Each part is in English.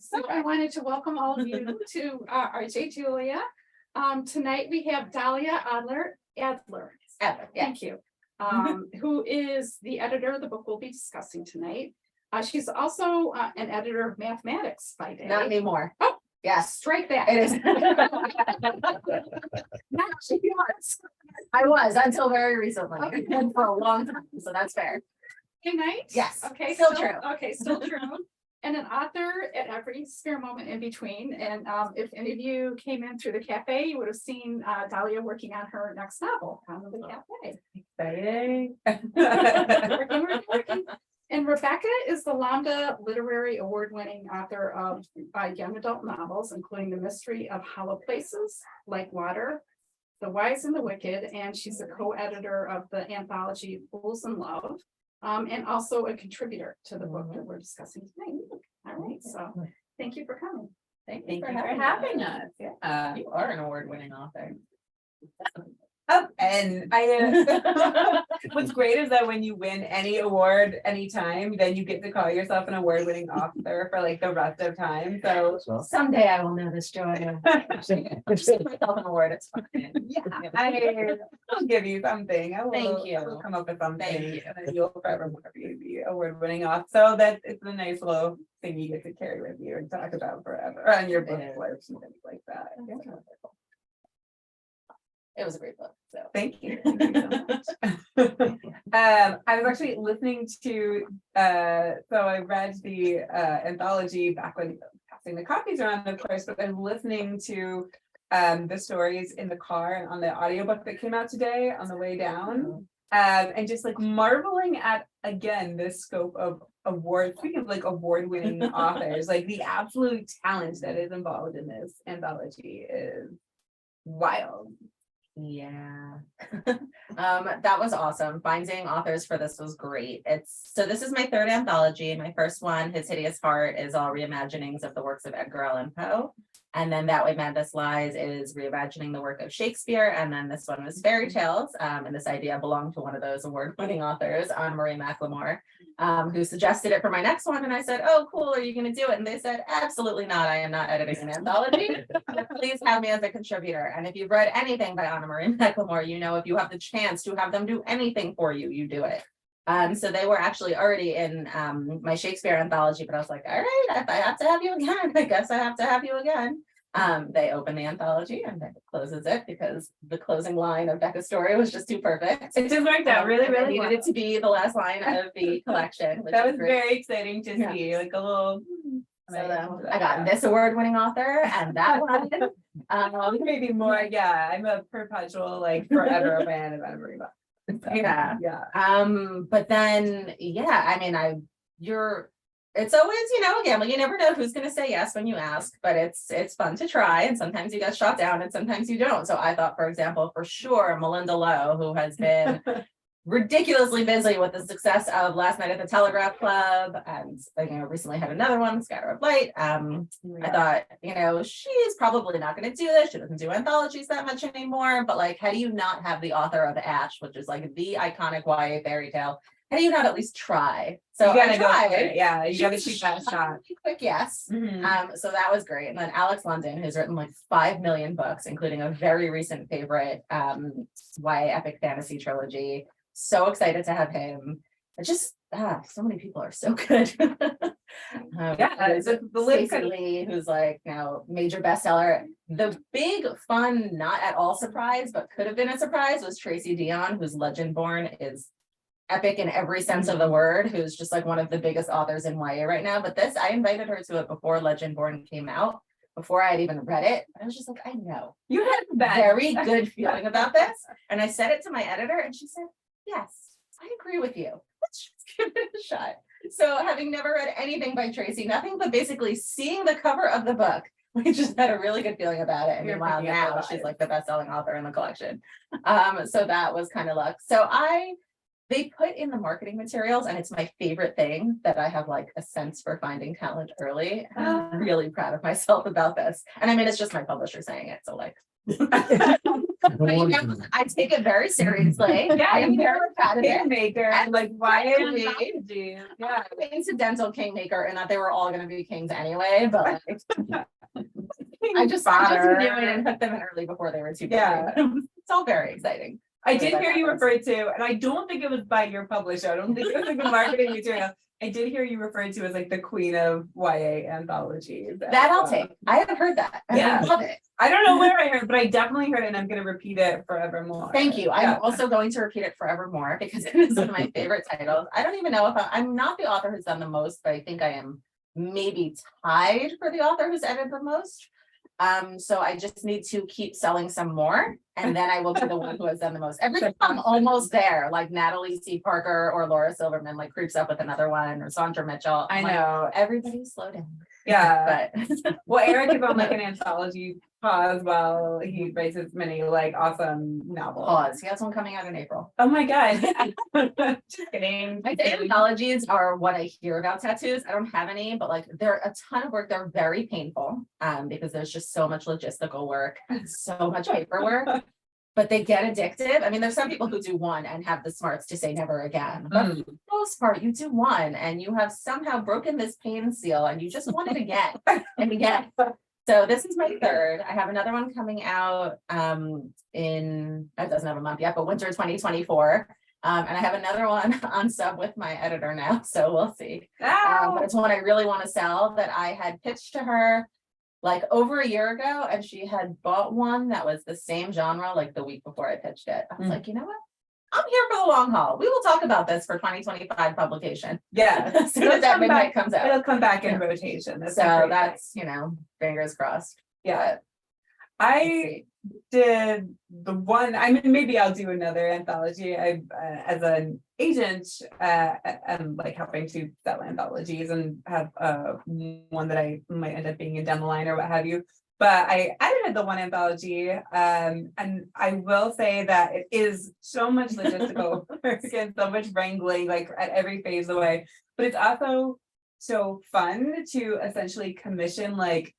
So I wanted to welcome all of you to RJ Julia. Tonight we have Dahlia Adler. Thank you. Who is the editor of the book we'll be discussing tonight. She's also an editor of mathematics by day. Not anymore. Oh, yes. Strike that. It is. Now she was. I was until very recently. And for a long time. So that's fair. Tonight? Yes. Okay. Still true. Okay, still true. And an author at every spare moment in between. And if any of you came in through the cafe, you would have seen Dahlia working on her next novel out of the cafe. Exciting. Working. And Rebecca is the Lambda Literary Award-winning author of young adult novels, including The Mystery of Hollow Places, Like Water, The Wise and the Wicked, and she's a co-editor of the anthology Fools in Love. And also a contributor to the book that we're discussing tonight. All right, so thank you for coming. Thank you for having us. Yeah. You are an award-winning author. And what's great is that when you win any award anytime, then you get to call yourself an award-winning author for like the rest of time. So Someday I will know this joy. Myself an award. It's fine. I'll give you something. I will, Thank you. I will come up with something. Thank you. And then you'll forevermore be the award-winning author. So that it's a nice little thing you get to carry with you and talk about forever on your book flips and things like that. Yeah. It was a great book. So Thank you. Thank you so much. I was actually listening to, so I read the anthology back when passing the copies around, of course, but I'm listening to the stories in the car and on the audiobook that came out today on the way down. And just like marveling at, again, this scope of awards, speaking of like award-winning authors, like the absolute talent that is involved in this anthology is wild. yeah. That was awesome. Finding authors for this was great. This is my third anthology. My first one, His Hideous Heart, is all reimaginings of the works of Edgar Allan Poe. And then That Way Madness Lies is reimagining the work of Shakespeare. And then this one was Fairy Tales. And this idea belonged to one of those award-winning authors, Anne-Marie McLemore, who suggested it for my next one. And I said, oh, cool, are you going to do it? And they said, absolutely not. I am not editing an anthology. Please have me as a contributor. And if you've read anything by Anne-Marie McLemore, you know if you have the chance to have them do anything for you, you do it. So they were actually already in my Shakespeare anthology, but I was like, all right, if I have to have you again, I guess I have to have you again. They open the anthology and Becca closes it because the closing line of Becca's story was just too perfect. It just worked out really, really needed well. it to be the last line of the collection. Which That was great. very exciting to see, like a little. So I got this award-winning author and that one. Maybe more. Yeah, I'm a perpetual, like forever fan of Anne-Marie. Yeah. Yeah. But then, yeah, I mean, it's always, a gamble. You never know who's going to say yes when you ask, but it's fun to try. And sometimes you get shot down and sometimes you don't. So I thought, for example, for sure, Melinda Lowe, who has been ridiculously busy with the success of Last Night at the Telegraph Club, and recently had another one, Scatter of Light. I thought, she's probably not going to do this. She doesn't do anthologies that much anymore. But like, how do you not have the author of Ash, which is like the iconic YA fairy tale? How do you not at least try? So you gotta I tried. go for it. Yeah, you gotta shoot that shot. Quick yes. So that was great. And then Alex London, who's written like 5 million books, including a very recent favorite YA epic fantasy trilogy. So excited to have him. It's just so many people are so good. The list Stacey Lee, who's like now major bestseller. The big fun, not at all surprise, but could have been a surprise, was Tracy Dion, whose Legendborn is epic in every sense of the word, who's just like one of the biggest authors in YA right now. But this, I invited her to it before Legendborn came out, before I had even read it. I was just like, I know. You had a very good feeling about this. And I said it to my editor and she said, yes, I agree with you. Let's just give it a shot. So having never read anything by Tracy, nothing but basically seeing the cover of the book, we just had a really good feeling about it. And meanwhile, now she's like the best-selling author in the collection. So that was kind of luck. So they put in the marketing materials, and it's my favorite thing that I have like a sense for finding talent early. I'm really proud of myself about this. And I mean, it's just my publisher saying it. So like, I take it very seriously. Yeah, I am you very proud of it. Kingmaker, And like why frankly, yeah. The incidental kingmaker, and that they were all going to be kings anyway, but I just knew it and put them in early before they were too big. Yeah. It's all very exciting. I did hear you referred to, and I don't think it was by your publisher. I don't think it was like a marketing material. I did hear you referred to as like the queen of YA anthologies. That I'll take. I haven't heard that. Yeah. I love it. I don't know where I heard, but I definitely heard it, and I'm going to repeat it forevermore. Thank you. I'm Yeah. also going to repeat it forevermore because it is one of my favorite titles. I don't even know if I'm not the author who's done the most, but I think I am maybe tied for the author who's edited the most. So I just need to keep selling some more, and then I will be the one who has done the most. Every time I'm almost there, like Natalie C. Parker or Laura Silverman, like creeps up with another one, or Sandra Mitchell. I I'm like, know. everybody slow down. Yeah. But Well, Eric is on like an anthology pause while he writes his many like awesome novels. pause. He has one coming out in April. Oh my God. Just kidding. My anthologies are what I hear about tattoos. I don't have any, but like they're a ton of work. They're very painful because there's just so much logistical work, so much paperwork, but they get addictive. I mean, there's some people who do one and have the smarts to say never again. But for the most part, you do one and you have somehow broken this pain seal and you just want it again and again. So this is my third. I have another one coming out in, it doesn't have a month yet, but winter 2024. And I have another one on sub with my editor now, so we'll see. But it's one I really want to sell that I had pitched to her like over a year ago, and she had bought one that was the same genre like the week before I pitched it. I was like, you know what? I'm here for the long haul. We will talk about this for 2025 publication. Yeah. As soon as that midnight comes out. It'll come back in rotation. That's a So great that's, thing. you know, fingers crossed. Yeah. But I did the one, I mean, maybe I'll do another anthology. I, as an agent, I'm like helping to sell anthologies and have one that I might end up being in down the line or what have you. But I edited the one anthology, and I will say that it is so much logistical work and so much wrangling, like at every phase of the way. But it's also so fun to essentially commission like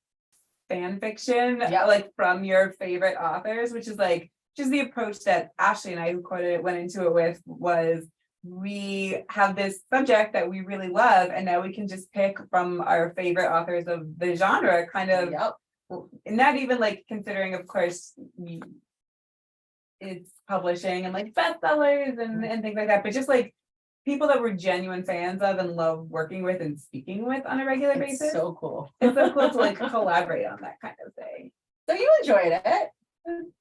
fan fiction, like from your favorite authors, which is like just the approach that Ashley and I, who quoted it, went into it with, was we have this subject that we really love, and now we can just pick from our favorite authors of the genre, kind of. Not even like considering, of course, it's publishing and like bestsellers and things like that, but just like people that we're genuine fans of and love working with and speaking with on a regular basis. So cool. It's so cool to like collaborate on that kind of thing. So you enjoyed it.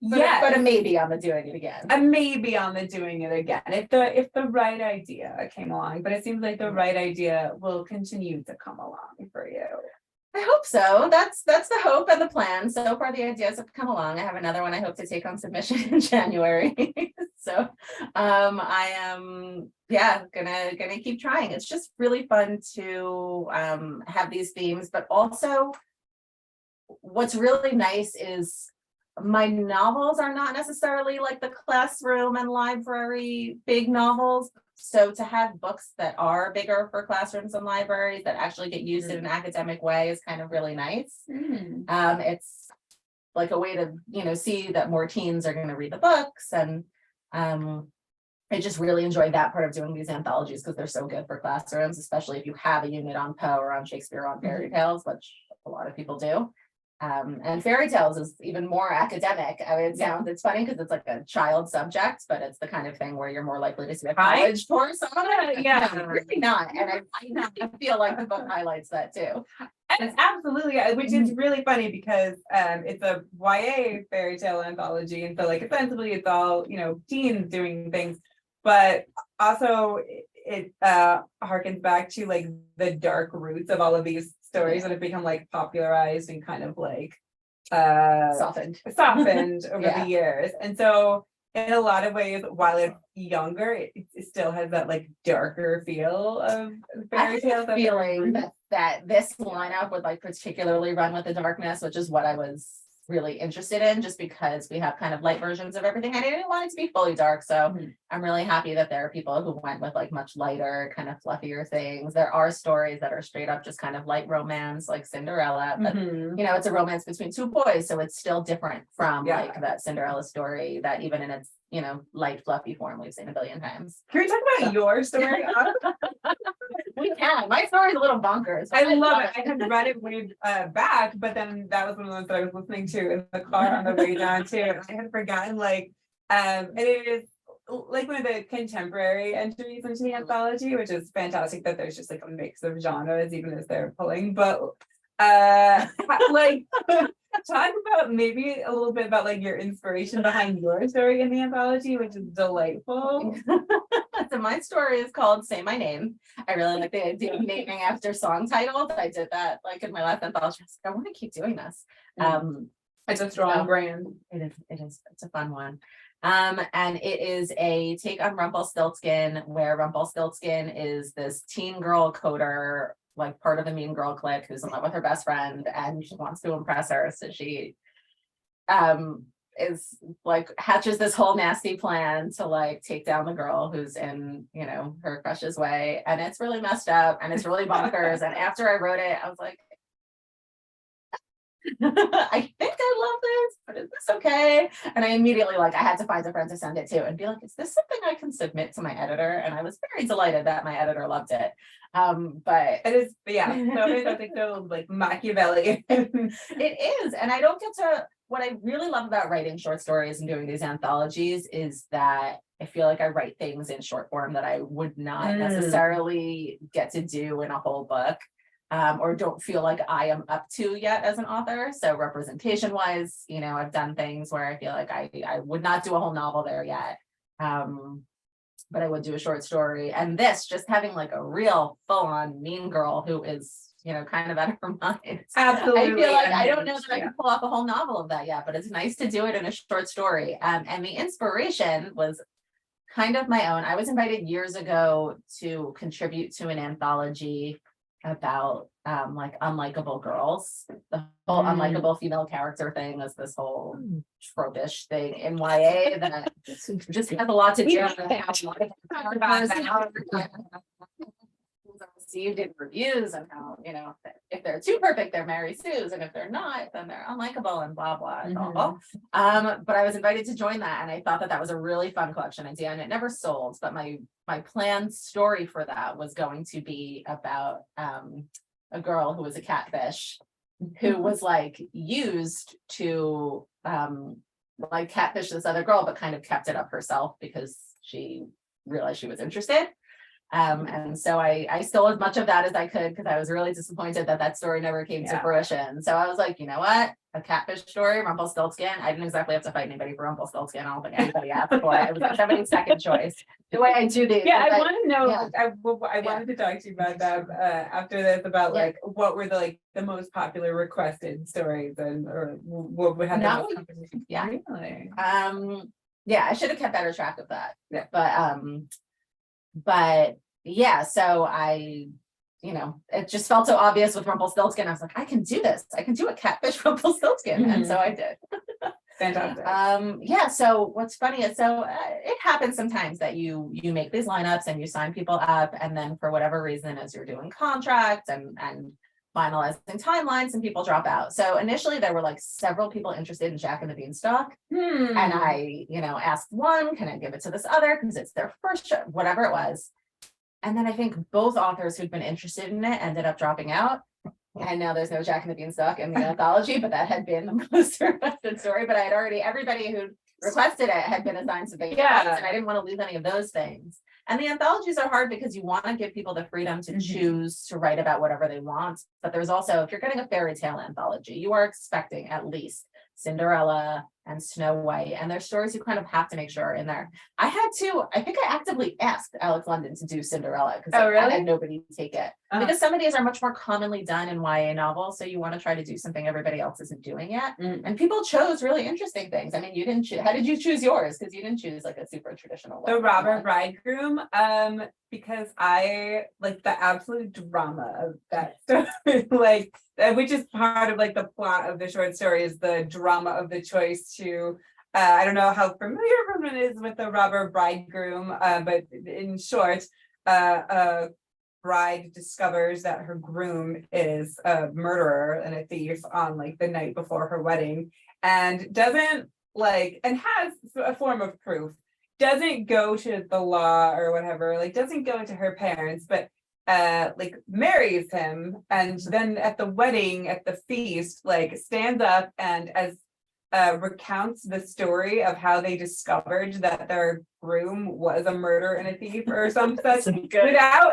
Yeah, But a maybe on the doing it again. a maybe on the doing it again if the right idea came along, but it seems like the right idea will continue to come along for you. I hope so. That's the hope and the plan. So far, the ideas have come along. I have another one I hope to take on submission in January. So I am gonna keep trying. It's just really fun to have these themes, but also what's really nice is my novels are not necessarily like the classroom and library big novels. So to have books that are bigger for classrooms and libraries that actually get used in an academic way is kind of really nice. It's like a way to, you know, see that more teens are going to read the books. And I just really enjoy that part of doing these anthologies because they're so good for classrooms, especially if you have a unit on Poe or on Shakespeare or on fairy tales, which a lot of people do. And fairy tales is even more academic. I mean, it's funny because it's like a child subject, but it's the kind of thing where you're more likely to see a college course on it. Yeah. Really not. And I feel like the book highlights that too. And it's absolutely, which is really funny because it's a YA fairy tale anthology, and so like ostensibly it's all, you know, teens doing things, but also it harkens back to like the dark roots of all of these stories that have become like popularized and kind of like softened over the years. And so in a lot of ways, while it's younger, it still has that like darker feel of fairy tales. Feeling that this lineup would like particularly run with the darkness, which is what I was really interested in, just because we have kind of light versions of everything. I didn't want it to be fully dark. So I'm really happy that there are people who went with like much lighter, kind of fluffier things. There are stories that are straight up just kind of light romance, like Cinderella, but you know, it's a romance between two boys. So it's still different from like that Cinderella story that even in its, you know, light, fluffy form we've seen a billion times. Can we talk about your story? We can. My story's a little bonkers. I love it. I had read it way back, but then that was one of those that I was listening to in the car on the way down too. And I had forgotten, like, and it is like one of the contemporary entries into the anthology, which is fantastic that there's just like a mix of genres, even as they're pulling. But like, talk about maybe a little bit about like your inspiration behind your story in the anthology, which is delightful. So my story is called Say My Name. I really like the idea of naming after song titles. I did that like in my last anthology. I was like, I want to keep doing this. It's a strong brand. It is, it's a fun one. And it is a take on Rumpelstiltskin, where Rumpelstiltskin is this teen girl coder, like part of the mean girl clique, who's in love with her best friend and she wants to impress her. So she is like hatches this whole nasty plan to like take down the girl who's in, you know, her crush's way. And it's really messed up and it's really bonkers. And after I wrote it, I was like, I think I love this, but is this okay? And I immediately like I had to find a friend to send it to and be like, is this something I can submit to my editor? And I was very delighted that my editor loved it. But it is, yeah, so I think they're like Machiavelli. It is, and I don't get to. What I really love about writing short stories and doing these anthologies is that I feel like I write things in short form that I would not necessarily get to do in a whole book. Or don't feel like I am up to yet as an author. So representation wise, you know, I've done things where I feel like I would not do a whole novel there yet. But I would do a short story. And this just having like a real full-on mean girl who is, you know, kind of out of her mind. Absolutely. I feel like I don't know that I can pull off a whole novel of that yet, but it's nice to do it in a short story. And the inspiration was kind of my own. I was invited years ago to contribute to an anthology about like unlikable girls. The whole unlikable female character thing is this whole tropish thing in YA that just has a lot to do with how received in reviews and how, you know, if they're too perfect, they're Mary Sue's, and if they're not, then they're unlikable and blah blah. It's awful. But I was invited to join that, and I thought that was a really fun collection idea, and it never sold. But my planned story for that was going to be about a girl who was a catfish, who was like used to like catfish this other girl, but kind of kept it up herself because she realized she was interested. And so I stole as much of that as I could because I was really disappointed that that story never came to fruition. So I was like, you know what? A catfish story, Rumpelstiltskin. I didn't exactly have to fight anybody for Rumpelstiltskin. I don't think anybody asked for it. It was like somebody's second choice. The way I do these. Yeah, I want to know. I wanted to talk to you about that after this, about like what were the most popular requested stories, and or what would have the most competition. Yeah. Really? Yeah, I should have kept better track of that. Yeah. But yeah, so I, you know, it just felt so obvious with Rumpelstiltskin. I was like, I can do this. I can do a catfish Rumpelstiltskin. And so I did. Fantastic. Yeah, so what's funny is, it happens sometimes that you make these lineups and you sign people up, and then for whatever reason, as you're doing contracts and finalizing timelines, and people drop out. So initially there were like several people interested in Jack and the Beanstalk. And I, you know, asked one, can I give it to this other? Because it's their first show, whatever it was. And then I think both authors who'd been interested in it ended up dropping out. And now there's no Jack and the Beanstalk in the anthology, but that had been the most requested story. But I had already, everybody who requested it had been assigned something else, and I didn't want to lose any of those things. And the anthologies are hard because you want to give people the freedom to choose to write about whatever they want. But there's also, if you're getting a fairy tale anthology, you are expecting at least Cinderella and Snow White, and there's stories you kind of have to make sure are in there. I think I actively asked Alex London to do Cinderella because Oh, I really? had nobody take it. Because some of these are much more commonly done in YA novels, so you want to try to do something everybody else isn't doing yet. And people chose really interesting things. I mean, you didn't choose. How did you choose yours? Because you didn't choose like a super traditional The one. robber bridegroom, because I like the absolute drama of that story, like, which is part of like the plot of the short story, is the drama of the choice to, I don't know how familiar everyone is with the robber bridegroom, but in short, a bride discovers that her groom is a murderer and a thief on like the night before her wedding, and doesn't like, and has a form of proof, doesn't go to the law or whatever, like doesn't go to her parents, but like marries him, and then at the wedding, at the feast, like stands up and as recounts the story of how they discovered that their groom was a murderer and a thief or some such, without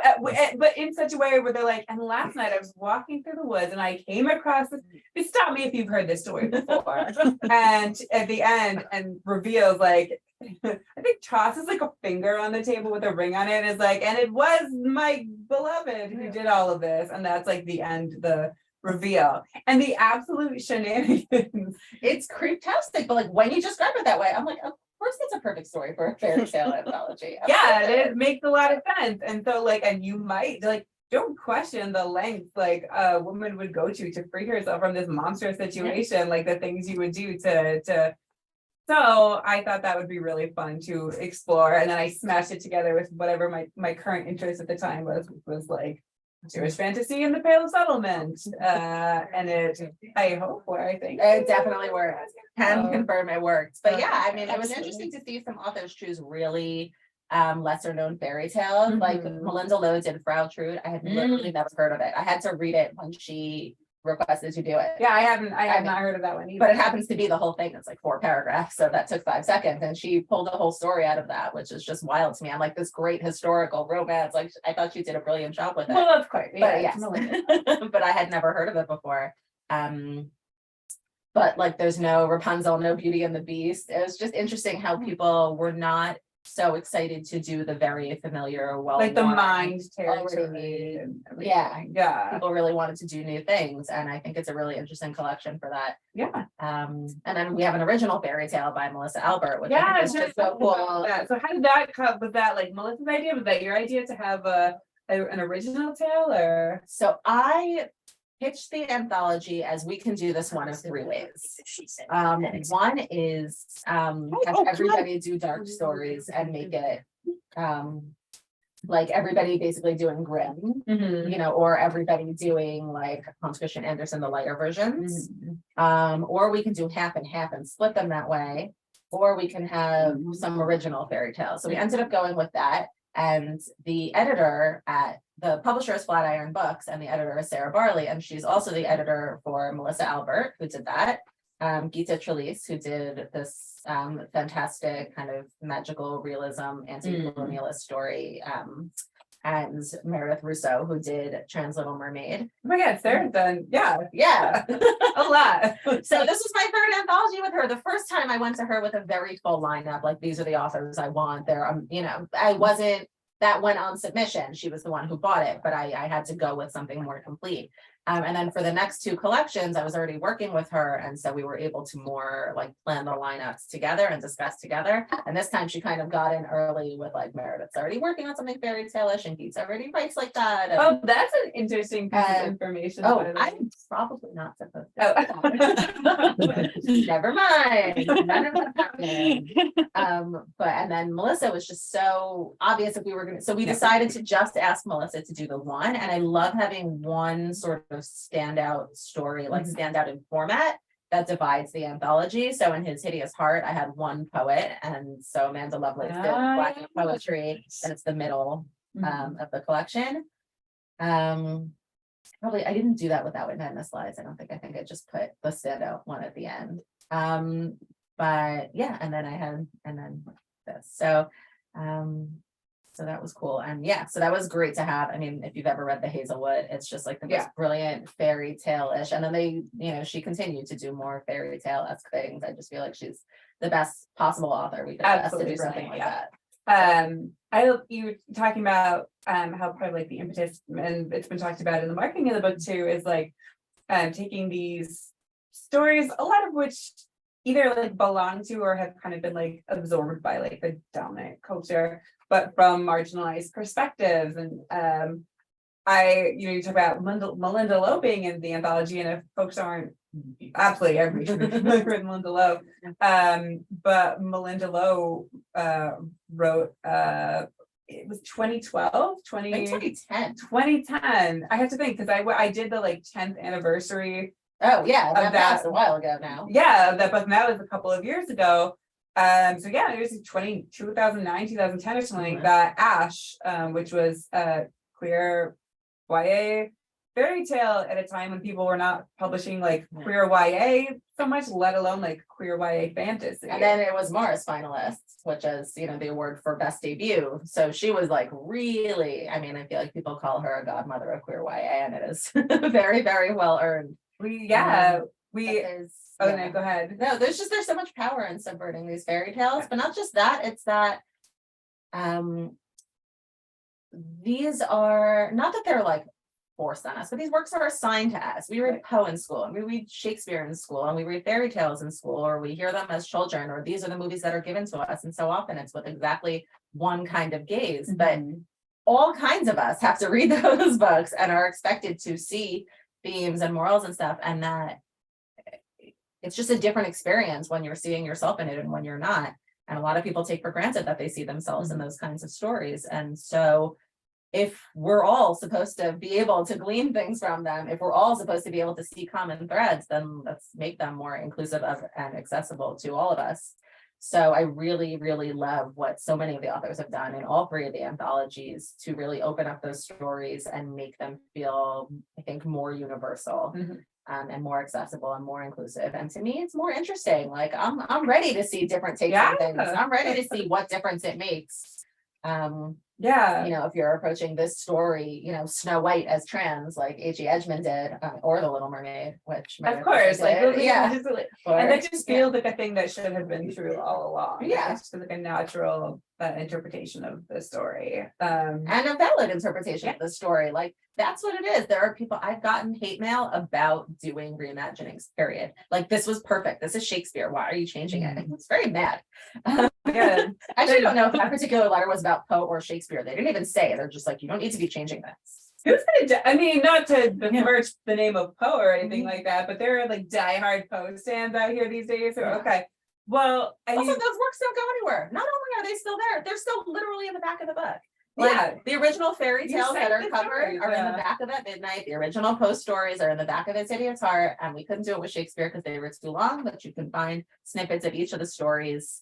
but in such a way where they're like, and last night I was walking through the woods and I came across this, stop me if you've heard this story before, and at the end and reveals like, I think tosses like a finger on the table with a ring on it and is like, and it was my beloved who did all of this, and that's like the end, the reveal, and the absolute shenanigans. It's creeptastic, but like when you describe it that way, I'm like, of course that's a perfect story for a fairy tale anthology. Yeah, it makes a lot of sense. And so like, and you might like, don't question the length like a woman would go to free herself from this monster situation, like the things you would do to so I thought that would be really fun to explore. And then I smashed it together with whatever my current interest at the time was, which was like Jewish fantasy and the Pale Settlement. And it, I hope, I think It definitely worked. Can Oh. confirm it worked. But yeah, I mean, it was Absolutely. interesting to see some authors choose really lesser known fairy tales. Like Mhm. Melinda Lowe did Frau Trude. I had literally never heard of it. I had to read it when she requested to do it. Yeah, I have not heard of that one either. But it happens to be the whole thing. It's like 4 paragraphs. So that took 5 seconds. And she pulled a whole story out of that, which is just wild to me. I'm like, this great historical romance. Like, I thought she did a brilliant job with it. Well, of course. But Yeah, yes, but I had never heard of it before. But like, there's no Rapunzel, no Beauty and the Beast. It was just interesting how people were not so excited to do the very familiar, well, like the mind already territory. made. And Yeah. everything. Yeah. People really wanted to do new things, and I think it's a really interesting collection for that. Yeah. And then we have an original fairy tale by Melissa Albert, which I Yeah, think is just so cool. So how did that come? Was that like Melissa's idea? Was that your idea to have an original tale, or? So I pitched the anthology as we can do this one of 3 ways. One is have everybody do dark stories and make it like everybody basically doing Grimm, you know, or everybody doing like Hans Christian Andersen, the lighter versions. Or we can do half and half and split them that way, or we can have some original fairy tales. So we ended up going with that. And the editor at the publisher is Flatiron Books, and the editor is Sarah Barley, and she's also the editor for Melissa Albert, who did that. Gita Trelease, who did this fantastic kind of magical realism anti-colonialist story, and Meredith Russo, who did Trans Little Mermaid. Oh my God, Sarah's done, yeah, A lot. So this was my 3rd anthology with her. The first time I went to her with a very full lineup, like these are the authors I want. There, you know, I wasn't, that went on submission. She was the one who bought it, but I had to go with something more complete. And then for the next 2 collections, I was already working with her. And so we were able to more like plan the lineups together and discuss together. And this time she kind of got in early with like Meredith's already working on something fairy tale-ish and Keats already writes like that. And, Oh, that's an interesting piece of information. oh, by the way. I'm probably not supposed to. Oh. Never mind. None of that happened. But and then Melissa was just so obvious if we were gonna, so we decided to just ask Melissa to do the one. And I love having one sort of standout story, like standout in format that divides the anthology. So in His Hideous Heart, I had one poet, and so Amanda Lovelace did Black poetry, and it's the middle of the collection. Probably I didn't do that without it in the slides. I think I just put the standout one at the end. But yeah, and then this. So So that was cool. And yeah, so that was great to have. I mean, if you've ever read The Hazelwood, it's just like the most brilliant fairy tale-ish. And then they, she continued to do more fairy tale-esque things. I just feel like she's the best possible author we could ask to do something like that. You were talking about how part of like the impetus, and it's been talked about in the marketing of the book too, is like taking these stories, a lot of which either like belong to or have kind of been like absorbed by like the dominant culture, but from marginalized perspectives. And you talk about Melinda Lowe being in the anthology, and if folks aren't, absolutely every read Melinda Lowe, but Melinda Lowe wrote it was 2012 2010. I have to think, because I did the like 10th anniversary. Oh yeah, that's a while ago now. Yeah, that book, and that was a couple of years ago. So yeah, it was 2009, 2010 or something like that. Ash, which was queer YA fairy tale at a time when people were not publishing like queer YA so much, let alone like queer YA fantasy. And then it was Morris finalists, which is, the award for best debut. So she was like really, I mean, I feel like people call her a godmother of queer YA, and it is very, very well earned. No, go ahead. No, there's so much power in subverting these fairy tales, but not just that, it's that these are not that they're like forced on us, but these works are assigned to us. We read Poe in school, and we read Shakespeare in school, and we read fairy tales in school, or we hear them as children, or these are the movies that are given to us. And so often it's with exactly one kind of gaze, but all kinds of us have to read those books and are expected to see themes and morals and stuff, and that it's just a different experience when you're seeing yourself in it and when you're not. And a lot of people take for granted that they see themselves in those kinds of stories. And so if we're all supposed to be able to glean things from them, if we're all supposed to be able to see common threads, then let's make them more inclusive and accessible to all of us. So I really, really love what so many of the authors have done in all three of the anthologies to really open up those stories and make them feel, I think, more universal and more accessible and more inclusive. And to me, it's more interesting. Like I'm ready to see different takes on things. I'm ready to see what difference it makes. If you're approaching this story, Snow White as trans, like H.E. Edgman did, or The Little Mermaid, which of course, and that just feels like a thing that should have been true all along. It's just like a natural interpretation of the story, and a valid interpretation of the story. Like that's what it is. There are people, I've gotten hate mail about doing reimaginings, period. Like this was perfect. This is Shakespeare. Why are you changing it? It's very mad. I actually don't know if that particular letter was about Poe or Shakespeare. They didn't even say. They're just like, you don't need to be changing this. Who's gonna? I mean, not to besmirch the name of Poe or anything like that, but there are like diehard Poe stands out here these days. So okay, well, also those works don't go anywhere. Not only are they still there, they're still literally in the back of the book. Like the original fairy tales that are covered are in the back of At Midnight. The original Poe stories are in the back of Its Idiot's Heart, and we couldn't do it with Shakespeare because they were too long. But you can find snippets of each of the stories.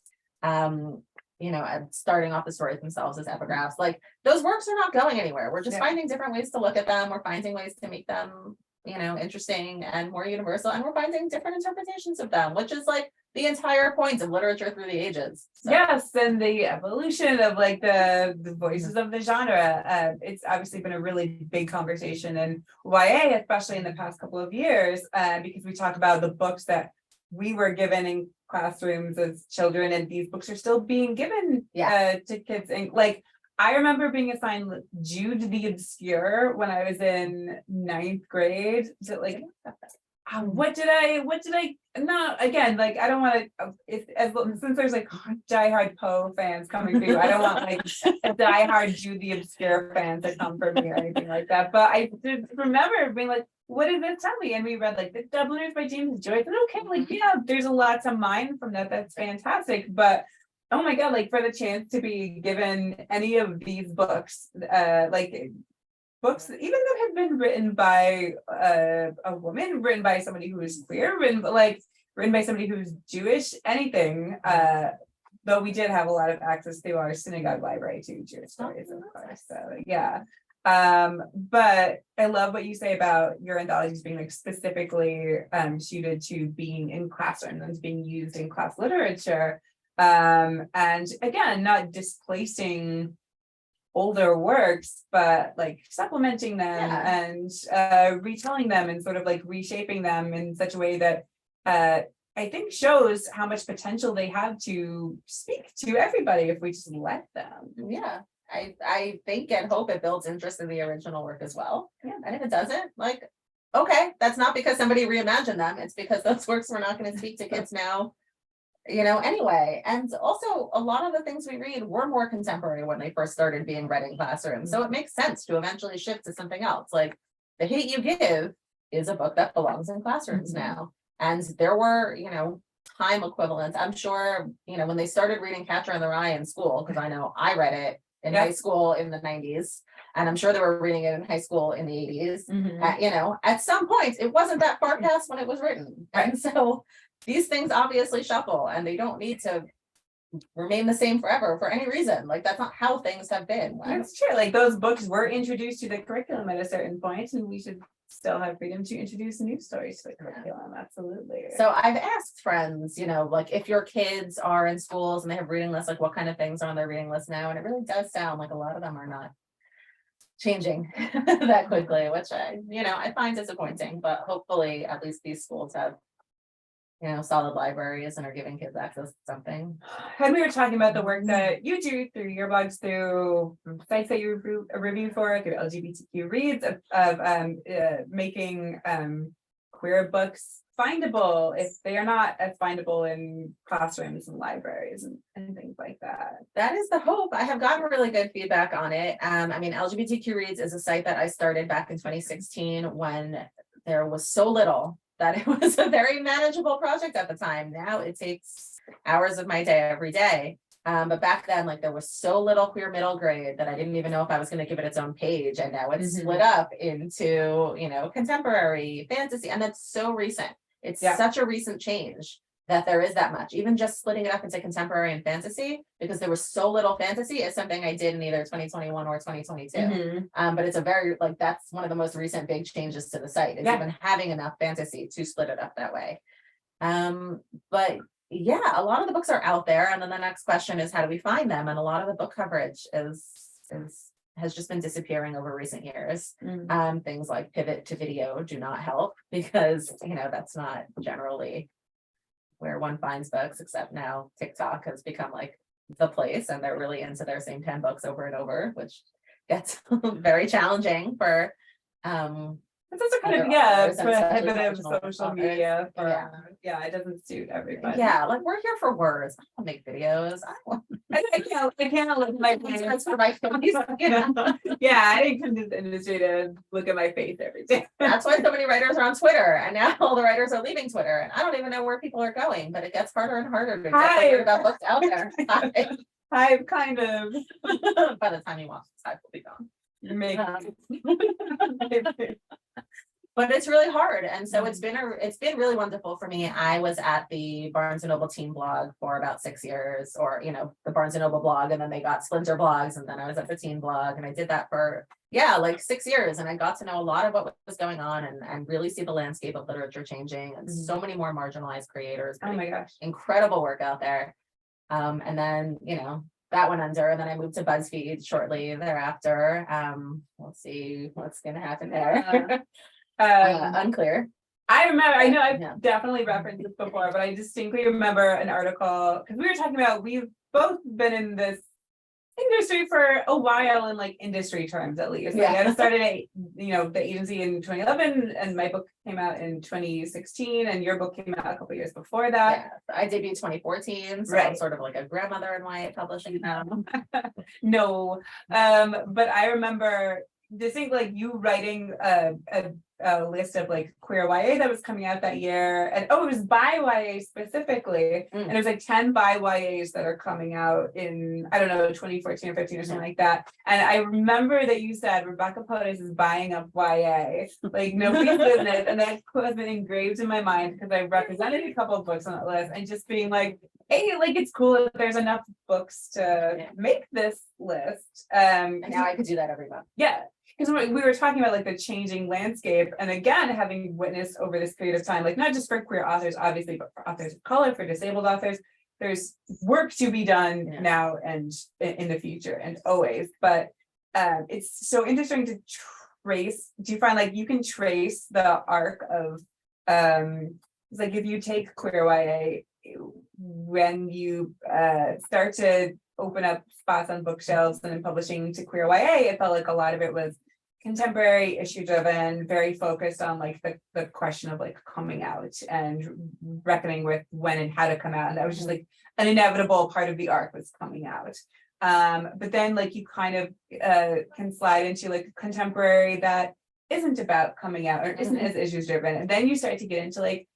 Starting off the stories themselves as epigraphs. Like those works are not going anywhere. We're just finding different ways to look at them. We're finding ways to make them, interesting and more universal. And we're finding different interpretations of them, which is like the entire point of literature through the ages. So. Yes, and the evolution of like the voices of the genre. It's obviously been a really big conversation in YA, especially in the past couple of years, because we talk about the books that we were given in classrooms as children, and these books are still being given to kids. And like I remember being assigned Jude the Obscure when I was in 9th grade. So like what did I not again, like I don't want to, since there's like diehard Poe fans coming through, I don't want like a diehard Jude the Obscure fan to come for me or anything like that. But I did remember being like, what did this tell me? And we read like The Dubliners by James Joyce. And okay, like there's a lot to mine from that. That's fantastic. But oh my God, like for the chance to be given any of these books, books, even that have been written by a woman, written by somebody who is queer, written by somebody who's Jewish, anything. Though we did have a lot of access to our synagogue library to Jewish stories, of course. So yeah. But I love what you say about your anthologies being like specifically suited to being in classrooms and being used in class literature. And again, not displacing older works, but like supplementing them Yeah. and retelling them and sort of like reshaping them in such a way that I think shows how much potential they have to speak to everybody if we just let them. Yeah, I think and hope it builds interest in the original work as well. Yeah. And if it doesn't, like, okay, that's not because somebody reimagined them. It's because those works were not going to speak to kids now, anyway. And also a lot of the things we read were more contemporary when they first started being read in classrooms. So it makes sense to eventually shift to something else. Like The Hate You Give is a book that belongs in classrooms now. And there were, time equivalents. I'm sure, when they started reading Catcher in the Rye in school, because I know I read it in high school in the 90s, and I'm sure they were reading it in high school in the 80s. At some point, it wasn't that far past when it was written. And so these things obviously shuffle, and they don't need to remain the same forever for any reason. Like, that's not how things have been. That's true. Like, those books were introduced to the curriculum at a certain point, and we should still have freedom to introduce new stories to the curriculum. Absolutely. So I've asked friends, like, if your kids are in schools and they have reading lists, like what kind of things are on their reading list now? And it really does sound like a lot of them are not changing that quickly, which I find disappointing, but hopefully at least these schools have solid libraries and are giving kids access to something. And we were talking about the work that you do through your blogs, through sites that you review for, through LGBTQ Reads, of making queer books findable if they are not as findable in classrooms and libraries and things like that. That is the hope. I have gotten really good feedback on it. LGBTQ Reads is a site that I started back in 2016 when there was so little that it was a very manageable project at the time. Now it takes hours of my day every day. But back then, like, there was so little queer middle grade that I didn't even know if I was going to give it its own page. And now it's split up into, contemporary, fantasy. And that's so recent. It's such a recent change that there is that much. Even just splitting it up into contemporary and fantasy, because there was so little fantasy, is something I did in either 2021 or 2022. But it's that's one of the most recent big changes to the site, is even having enough fantasy to split it up that way. But yeah, a lot of the books are out there, and then the next question is, how do we find them? And a lot of the book coverage has just been disappearing over recent years. Things like pivot to video do not help, because that's not generally where one finds books, except now TikTok has become like the place, and they're really into their same 10 books over and over, which gets very challenging for it's also kind of prohibitive social media for it doesn't suit everybody. Like, we're here for words. I don't make videos. I can't look at my face for my face. I didn't come to the industry to look at my face every day. That's why so many writers are on Twitter, and now all the writers are leaving Twitter, and I don't even know where people are going, but it gets harder and harder to get about books out there. I've kind of by the time you watch this, I will be gone. But it's really hard, and so it's been really wonderful for me. I was at the Barnes and Noble teen blog for about 6 years, or the Barnes and Noble blog, and then they got splinter blogs, and then I was at the teen blog, and I did that for 6 years, and I got to know a lot of what was going on, and really see the landscape of literature changing, and so many more marginalized creators. Oh my gosh, incredible work out there. And then that went under, and then I moved to BuzzFeed shortly thereafter. We'll see what's gonna happen there. Unclear. I know I've definitely referenced this before, but I distinctly remember an article, because we were talking about, we've both been in this industry for a while, in like industry terms at least. I started the agency in 2011, and my book came out in 2016, and your book came out a couple years before that. I debuted 2014, so I'm sort of like a grandmother in YA publishing now. No, but I remember distinct, like, you writing a list of like queer YA that was coming out that year, and it was by YA specifically, and it was like 10 by YAs that are coming out in, I don't know, 2014 or 15 or something like that. And I remember that you said Rebecca Podos is buying up YA, like nobody's business, and that has been engraved in my mind, because I represented a couple of books on that list, and just being like, hey, like, it's cool if there's enough books to make this list. And now I could do that every month. Because we were talking about like the changing landscape, and again, having witnessed over this period of time, like not just for queer authors, obviously, but for authors of color, for disabled authors, there's work to be done now and in the future and always. But it's so interesting to trace. Do you find like you can trace the arc of it's like if you take queer YA, when you start to open up spots on bookshelves and in publishing to queer YA, it felt like a lot of it was contemporary, issue driven, very focused on like the question of like coming out and reckoning with when and how to come out. And that was just like an inevitable part of the arc was coming out. But then like you kind of can slide into like contemporary that isn't about coming out or isn't as issues driven. And then you start to get into like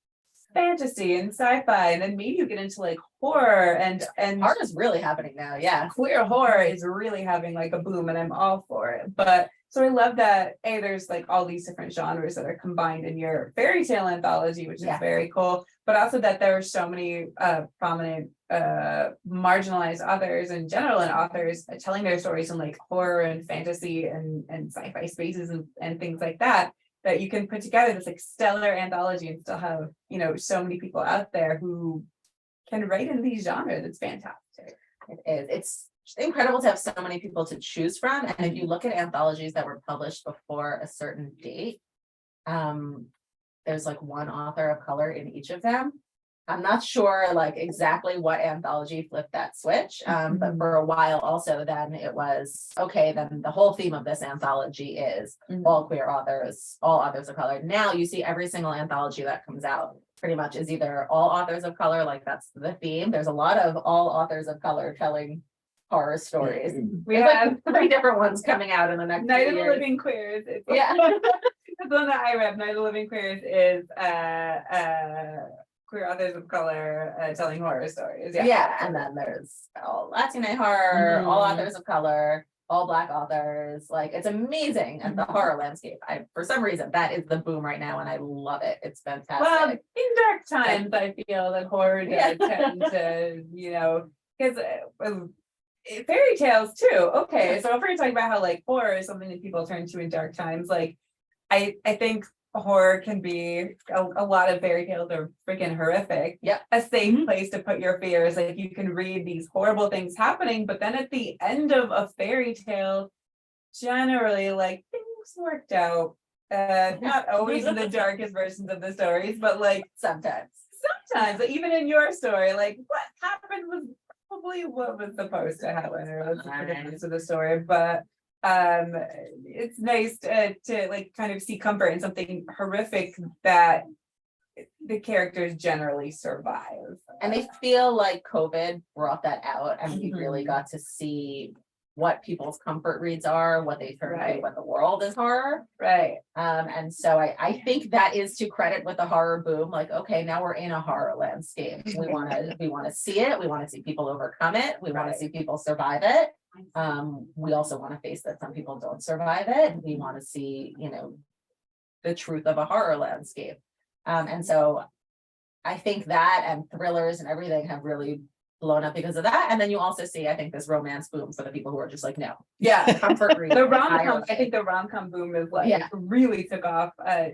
fantasy and sci-fi, and then maybe you get into like horror and Art is really happening now. Yeah. queer horror is really having like a boom, and I'm all for it. But so I love that there's like all these different genres that are combined in your fairy tale anthology, which is very cool. But also that there are so many prominent marginalized authors and general and authors telling their stories in like horror and fantasy and sci-fi spaces and things like that, that you can put together this like stellar anthology and still have, you know, so many people out there who can write in these genres. It's fantastic. It is. It's incredible to have so many people to choose from. And if you look at anthologies that were published before a certain date, there's like one author of color in each of them. I'm not sure like exactly what anthology flipped that switch, but for a while also then it was, okay, then the whole theme of this anthology is all queer authors, all authors of color. Now you see every single anthology that comes out pretty much is either all authors of color, like that's the theme. There's a lot of all authors of color telling horror stories. We There's have like 3 different ones coming out in the next Night few of the years. Living Queers. It's Yeah. the one that I read. Night of the Living Queers is queer authors of color telling horror stories. Yeah, and then there's all Latina horror, all authors of color, all Black authors. Like it's amazing, and the horror landscape. For some reason that is the boom right now, and I love it. It's fantastic. Well, in dark times, I feel that horror does tend to, you know, because fairy tales too. Okay, so if we're talking about how like horror is something that people turn to in dark times, like I think horror can be a lot of fairy tales are freaking horrific. Yep. A safe place to put your fears. Like you can read these horrible things happening, but then at the end of a fairy tale, generally like things worked out. Not always in the darkest versions of the stories, but like sometimes like, even in your story, like what happened was probably what was supposed to happen, or that's the end of the story. But it's nice to like kind of see comfort in something horrific that the characters generally survive. and I feel like COVID brought that out, and we really got to see what people's comfort reads are, what they turn to when the world is horror. Right. And so I think that is to credit with the horror boom. Like, okay, now we're in a horror landscape. We want to see it. We want to see people overcome it. We want to see people survive it. We also want to face that some people don't survive it. We want to see, you know, the truth of a horror landscape. And so I think that and thrillers and everything have really blown up because of that. And then you also see, I think, this romance boom for the people who are just like, no. Yeah. Comfort reading. The rom-com, I think the rom-com boom is like really took off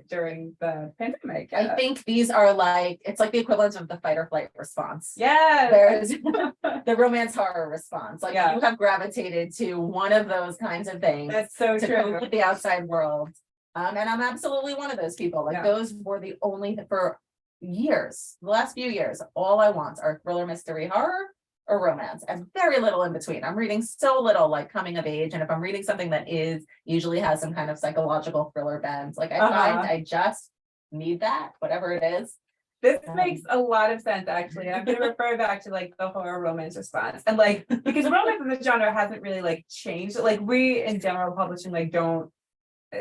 during the pandemic. I think these are like, it's like the equivalent of the fight or flight response. Yeah. There's the romance horror response. Like you have gravitated to one of those kinds of things. That's so to true. cope with the outside world. And I'm absolutely one of those people. Like those were the only, for years, the last few years, all I want are thriller, mystery, horror, or romance, and very little in between. I'm reading so little like coming of age, and if I'm reading something that usually has some kind of psychological thriller bent, like I find I just need that, whatever it is. This makes a lot of sense, actually. I'm going to refer back to like the horror romance response, and like because romance as a genre hasn't really like changed. Like we in general publishing like don't.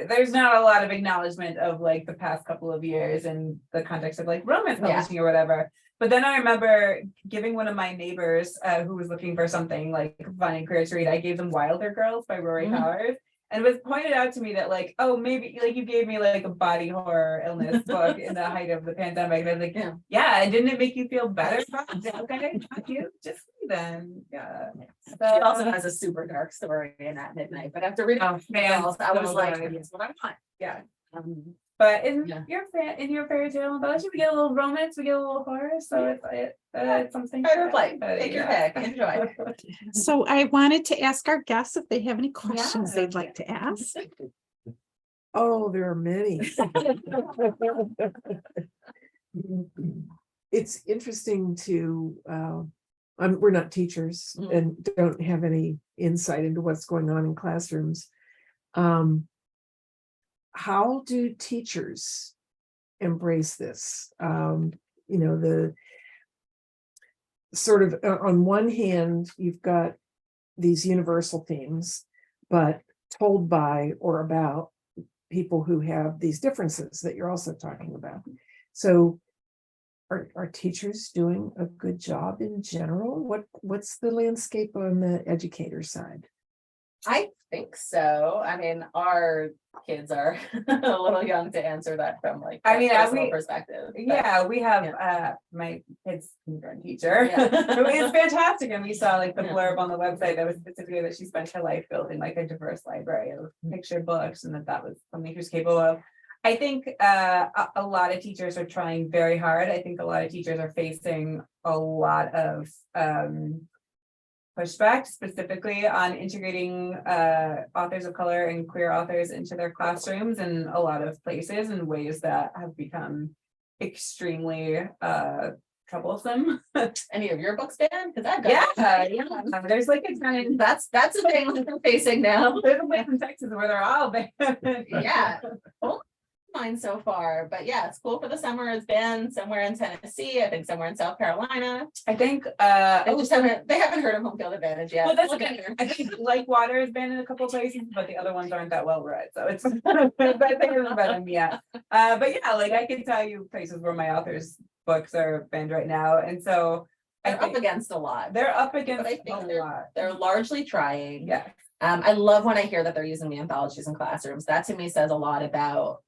There's not a lot of acknowledgement of like the past couple of years in the context of like romance publishing or whatever. But then I remember giving one of my neighbors who was looking for something like fun and queer to read, I gave them Wilder Girls by Rory Howard. And it was pointed out to me that like, oh, maybe like you gave me like a body horror illness book in the height of the pandemic. And I was like, yeah, didn't it make you feel better? Okay, thank you. Just then. Yeah. So it also has a super dark story in At Midnight. But after reading I was like, that's what I want. Yeah. But in Yeah. your fairy tale anthology, we get a little romance, we get a little horror, so it's something. Fight or flight, take your Yeah. pick, enjoy. So I wanted to ask our guests if they have any questions Yeah. they'd like to ask. Oh, there are many. It's interesting to, we're not teachers Mm. and don't have any insight into what's going on in classrooms. How do teachers embrace this? The sort of, on one hand, you've got these universal themes, but told by or about people who have these differences that you're also talking about. So are teachers doing a good job in general? What's the landscape on the educator side? I think so. I mean, our kids are a little young to answer that from like I mean, a personal we- perspective. but- Yeah, we have my kid's kindergarten teacher, Yeah. who is fantastic, and we saw like the Yeah. blurb on the website that was specifically that she spent her life building like a diverse library of picture books, and that was something she was capable of. I think a lot of teachers are trying very hard. I think a lot of teachers are facing a lot of pushback, specifically on integrating authors of color and queer authors into their classrooms in a lot of places in ways that have become extremely troublesome. Any of your books banned? Because I've Yeah, got yeah, there's like a kind that's a thing that we're facing now. there's a place in Texas where they're all banned. Yeah. Well, mine so far, but yeah, School for the Summer has been somewhere in Tennessee, I think somewhere in South Carolina. I think They haven't heard of Home Field Advantage yet. well, that's We'll okay. get there. I think Like Water has been in a couple of places, but the other ones aren't that well read, so it's but they haven't read them yet. But yeah, like I can tell you places where my author's books are banned right now, and so I They're up think against a lot. they're up against I think a lot. They're largely trying. Yeah. I love when I hear that they're using the anthologies in classrooms. That to me says a lot about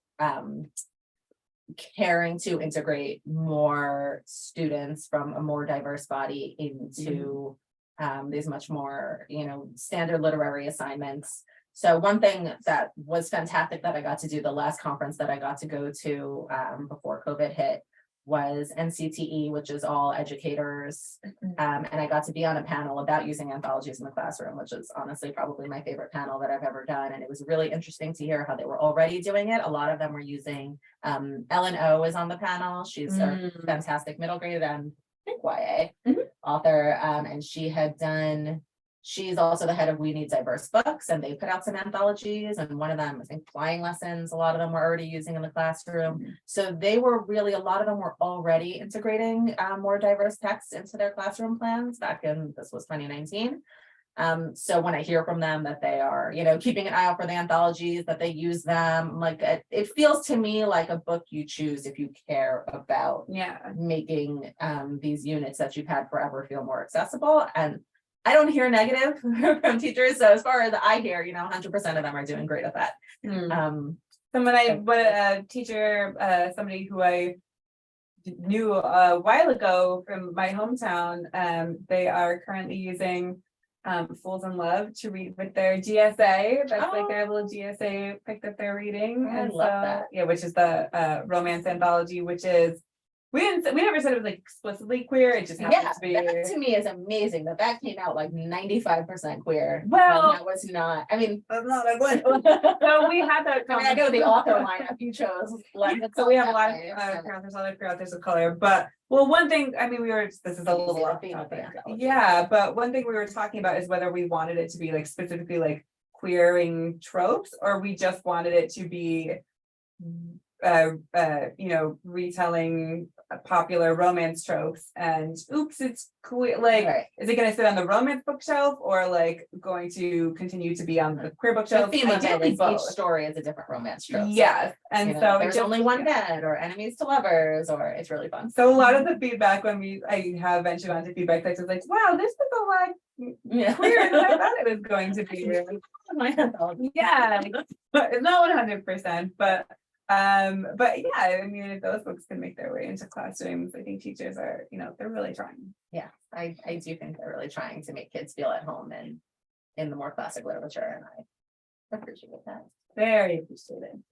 caring to integrate more students from a more diverse body into these much more, standard literary assignments. So one thing that was fantastic that I got to do the last conference that I got to go to before COVID hit was NCTE, which is all educators. And I got to be on a panel about using anthologies in the classroom, which is honestly probably my favorite panel that I've ever done. And it was really interesting to hear how they were already doing it. A lot of them were using, Ellen O is on the panel. She's a fantastic middle grade and I think YA author. And she's also the head of We Need Diverse Books, and they put out some anthologies, and one of them, I think Flying Lessons, a lot of them were already using in the classroom. So they were really, a lot of them were already integrating more diverse texts into their classroom plans back in, this was 2019. So when I hear from them that they are, keeping an eye out for the anthologies, that they use them, like it feels to me like a book you choose if you care about making these units that you've had forever feel more accessible. And I don't hear negative from teachers. So as far as I hear, 100% of them are doing great at that. A teacher, somebody who I knew a while ago from my hometown, they are currently using Fools in Love to read with their GSA. That's like their little GSA pick that they're reading. I And love so, that. yeah, which is the romance anthology, which is we never said it was like explicitly queer. It just happens Yeah, to be. that to me is amazing that came out like 95% queer. Well- when that was not. I mean, That's not like what. So we had that. I know the author lineup you chose. So we have a lot of queer authors, other queer authors of color, but one thing, I mean, this is a You little see the off theme of the topic. anthology. Yeah, but one thing we were talking about is whether we wanted it to be like specifically like queering tropes, or we just wanted it to be retelling popular romance tropes, and oops, it's queer. Like, Right. is it going to sit on the romance bookshelf, or like going to continue to be on the queer The bookshelf? theme of it Ideally is each both. story is a different romance trope. Yes, and so it there's just- only one yeah. dead, or enemies to lovers, or it's really fun. So a lot of the feedback when I have ventured onto feedback sites is like, wow, this was a lot Yeah. queerer than I thought it was going to be. My anthology. Yeah, but it's not 100%, but yeah, I mean, if those books can make their way into classrooms, I think teachers are, they're really trying. Yeah, I do think they're really trying to make kids feel at home and in the more classic literature, and I appreciate that. Very appreciated.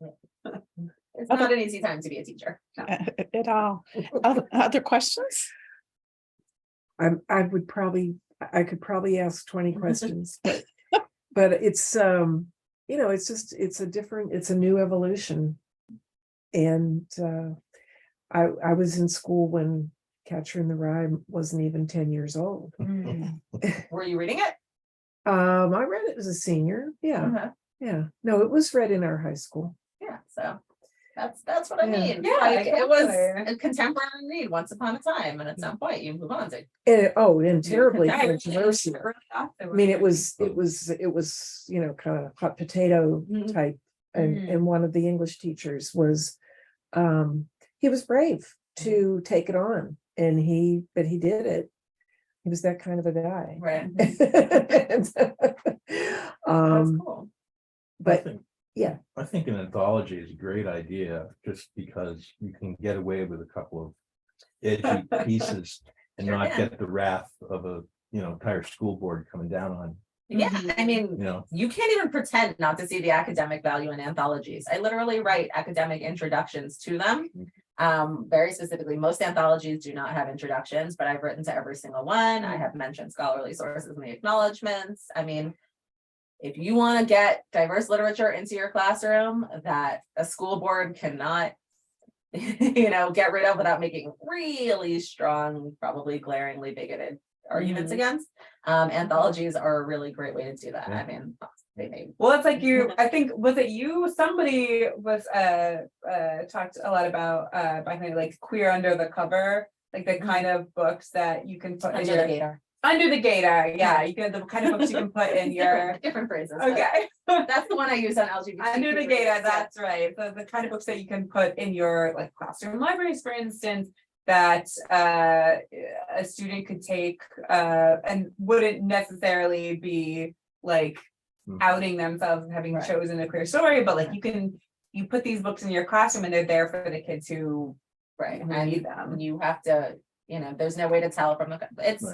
It's not an easy time to be a teacher. At all. Other questions? I would probably, I could probably ask 20 questions, but it's, it's just, it's a new evolution. And I was in school when Catcher in the Rye wasn't even 10 years old. Were you reading it? I read it as a senior. Yeah. Uh-huh. Yeah. No, it was read in our high school. Yeah, so that's what I Yeah. mean. Yeah, Like, it was exactly. a contemporary read once upon a time, and at some point you move on to. And terribly Yeah, controversial. I mean, it was, kind of hot potato Mhm. type. And one of the English teachers was, he was brave to take it on, but he did it. He was that kind of a guy. Right. That's Cool. But I think an anthology is a great idea, just because you can get away with a couple of edgy pieces and Sure not can. get the wrath of a, entire school board coming down on, Yeah, I mean, you. you can't even pretend not to see the academic value in anthologies. I literally write academic introductions to them. Very specifically, most anthologies do not have introductions, but I've written to every single one. I have mentioned scholarly sources in the acknowledgements. I mean, if you want to get diverse literature into your classroom that a school board cannot, get rid of without making really strong, probably glaringly bigoted arguments against, anthologies are a really great way to do that. I mean, they may. Well, it's like I think, was it you? Somebody was talked a lot about like queer under the cover, like the kind of books that you can put in Under your the gator. under the gator. Yeah, you can the kind of books you can put in your different phrases. but okay. That's the one I use on LGBT. Under the gator, that's right. So the kind of books that you can put in your like classroom libraries, for instance, that a student could take and wouldn't necessarily be like outing themselves and having chosen a queer story, but like you put these books in your classroom and they're there for the kids who need them. You have to, there's no way to tell from it's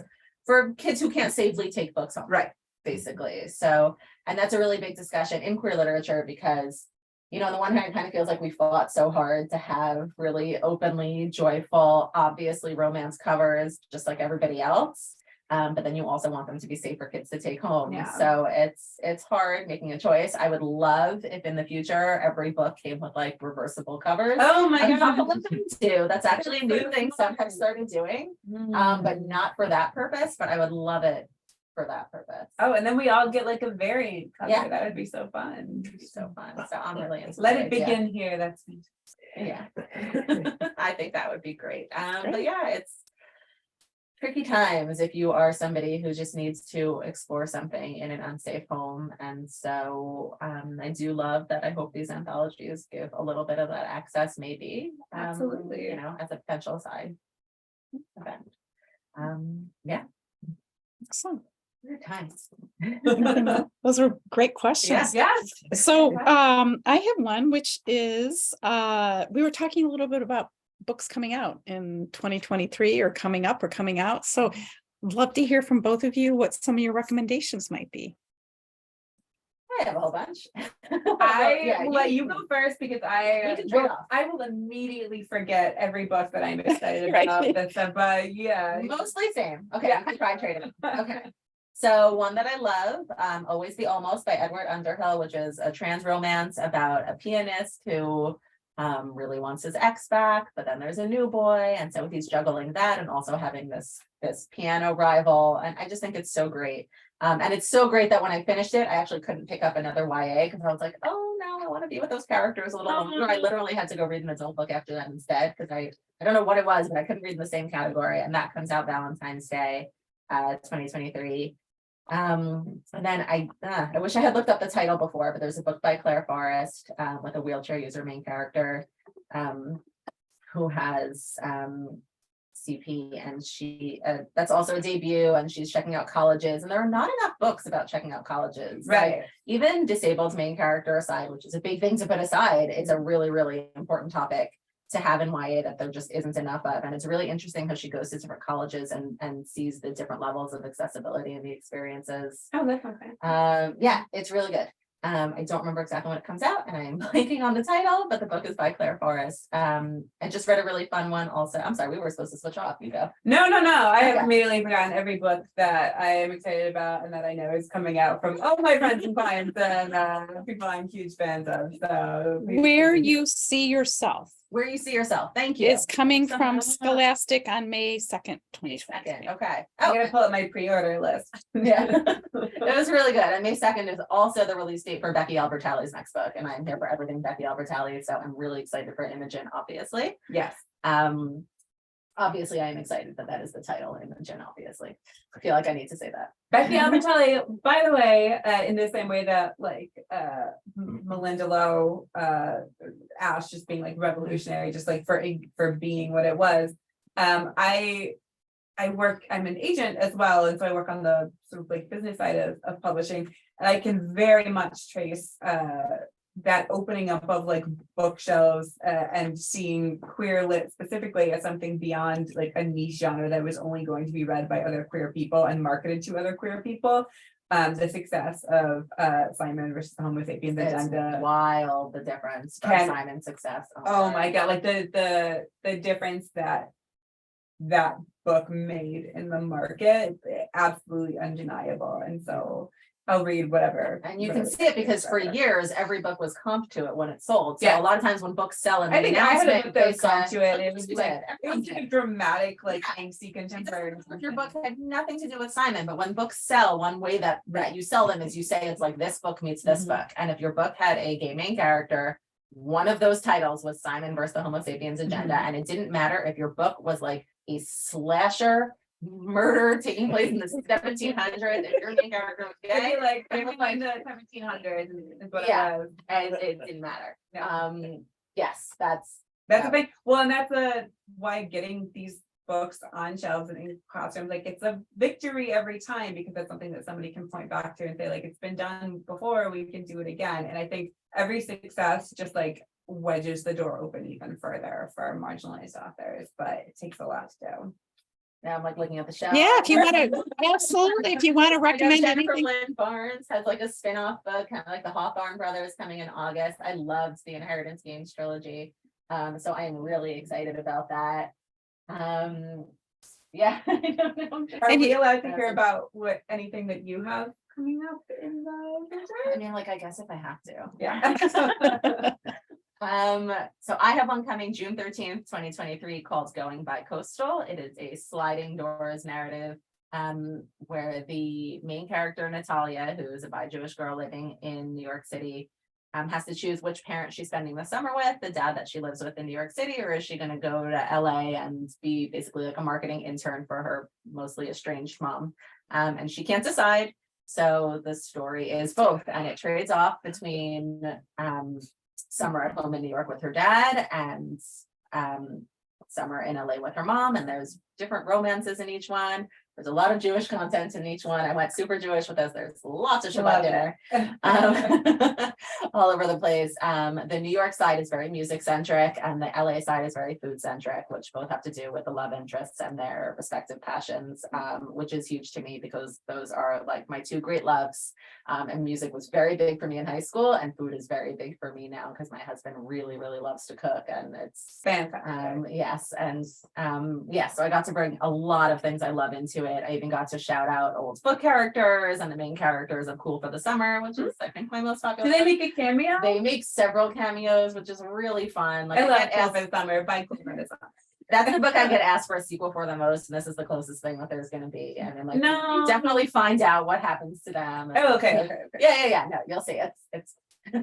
for kids who can't safely take books home. Right. Basically. So, and that's a really big discussion in queer literature because, on the one hand, it kind of feels like we fought so hard to have really openly joyful, obviously romance covers, just like everybody else. But then you also want them to be safe for kids to take home. Yeah. So it's hard making a choice. I would love if in the future every book came with like reversible covers. Oh my I'm god. not looking to. That's actually a new thing some have started doing. But not for that purpose, but I would love it for that purpose. Oh, and then we all get like a variant cover. Yeah. That would be so fun. It'd be so fun. So I'm really into Let the it idea. begin here. That's Yeah. I think that would be great. But yeah, it's tricky times if you are somebody who just needs to explore something in an unsafe home. And so I do love that. I hope these anthologies give a little bit of that access, maybe. Absolutely. As a potential side event. Yeah. Excellent. Weird times. Those were great questions. yes. So I have one, which is we were talking a little bit about books coming out in 2023 or coming up or coming out. So I'd love to hear from both of you what some of your recommendations might be. I have a whole bunch. I will let you go first because You can trade off. I will immediately forget every book that I'm excited Right. about. But yeah. Mostly same. Okay, Yeah. I can try trading. Okay. So one that I love, Always Be Almost by Edward Underhill, which is a trans romance about a pianist who really wants his ex back, but then there's a new boy. And so he's juggling that and also having this piano rival. And I just think it's so great. And it's so great that when I finished it, I actually couldn't pick up another YA because I was like, oh no, I want to be with those characters a little longer. I literally had to go read an adult book after that instead because I don't know what it was, but I couldn't read in the same category. And that comes out Valentine's Day, 2023. And then I wish I had looked up the title before, but there's a book by Claire Forrest with a wheelchair user main character who has CP, and she that's also a debut, and she's checking out colleges, and there are not enough books about checking out colleges. Right. Like, even disabled main character aside, which is a big thing to put aside, it's a really, really important topic to have in YA that there just isn't enough of. And it's really interesting how she goes to different colleges and sees the different levels of accessibility and the experiences. Oh, that's okay. Yeah, it's really good. I don't remember exactly when it comes out, and I am blanking on the title, but the book is by Claire Forrest. I just read a really fun one also. I'm sorry, we were supposed to switch off. You go. No. I have Okay. immediately forgotten every book that I am excited about and that I know is coming out from all my friends and clients and people I'm huge fans of. So Where you see yourself Where you see yourself. Thank you. is coming from So- Scholastic on May 2nd, May 2nd. 2020. Okay. I'm Oh, gonna pull up my pre-order list. yeah. It was really good. And May 2nd is also the release date for Becky Albertalli's next book. And I'm here for everything Becky Albertalli. So I'm really excited for Imogen, obviously. Yes. Obviously, I am excited that is the title, Imogen, obviously. I feel like I need to say that. Becky Albertalli, by the way, in the same way that like Melinda Lowe, Ash just being like revolutionary, just like for being what it was. I'm an agent as well, and so I work on the sort of like business side of publishing, and I can very much trace that opening up of like bookshelves and seeing queer lit specifically as something beyond like a niche genre that was only going to be read by other queer people and marketed to other queer people. The success of Simon versus the Homo sapiens It's agenda. wild, the difference from Can- Simon's success. Oh my God, like the difference that book made in the market, absolutely undeniable. And so I'll read whatever. And you can see it because for years, every book was comped to it when it sold. So Yeah. a lot of times when books sell and I think I had a book that was they come said, to it. It was "You like did." it Everyone was like a did. dramatic, like Yeah. angsty contemporary. If your book had nothing to do with Simon, but when books sell, one way that you sell them is you say it's like this book meets this Mhm. book. And if your book had a gay main character, one of those titles was Simon versus the Homo sapiens agenda. Mhm. And it didn't matter if your book was like a slasher murder taking place in the 1700s, if your main character was It'd gay, be like it was like- in the 1700s is what Yeah. it was. and it didn't matter. Yeah. Yes, that's That's Yeah. the thing. Well, and that's why getting these books on shelves and in classrooms, like it's a victory every time because that's something that somebody can point back to and say, like, it's been done before, we can do it again. And I think every success just like wedges the door open even further for marginalized authors, but it takes a lot to do. now I'm like looking at the shelf. Yeah, if you want to, absolutely, if you want to I know recommend Jennifer anything. Lynn Barnes has like a spin-off book, kind of like the Hawthorne Brothers coming in August. I loved the Inheritance Games trilogy. So I am really excited about that. Yeah, I don't know. Are And we you- allowed to hear about anything that you have coming up in the I future? mean, like, I guess if I have to. Yeah. So I have one coming June 13th, 2023 called Going by Coastal. It is a sliding doors narrative where the main character, Natalia, who is a bi Jewish girl living in New York City, has to choose which parent she's spending the summer with, the dad that she lives with in New York City, or is she going to go to LA and be basically like a marketing intern for her mostly estranged mom? And she can't decide. So the story is both, and it trades off between summer at home in New York with her dad and summer in LA with her mom. And there's different romances in each one. There's a lot of Jewish content in each one. I went super Jewish with this. There's lots of Shabbat Love dinner all over the place. The New York side is very music centric, and the LA side is very food centric, which both have to do with the love interests and their respective passions, which is huge to me because those are like my two great loves. And music was very big for me in high school, and food is very big for me now because my husband really, really loves to cook, and it's Fantastic. yes, and so I got to bring a lot of things I love into it. I even got to shout out old book characters and the main characters of Cool for the Summer, which is I think my most popular. Do they make a cameo? They make several cameos, which is really fun. Like I love get Cool asked- for the Summer by Cool for the Summer. that's the book I get asked for a sequel for the most, and this is the closest thing that there's going to be. And then like No. you definitely find out what happens to them. Oh, okay. Yeah. No, you'll see. It's and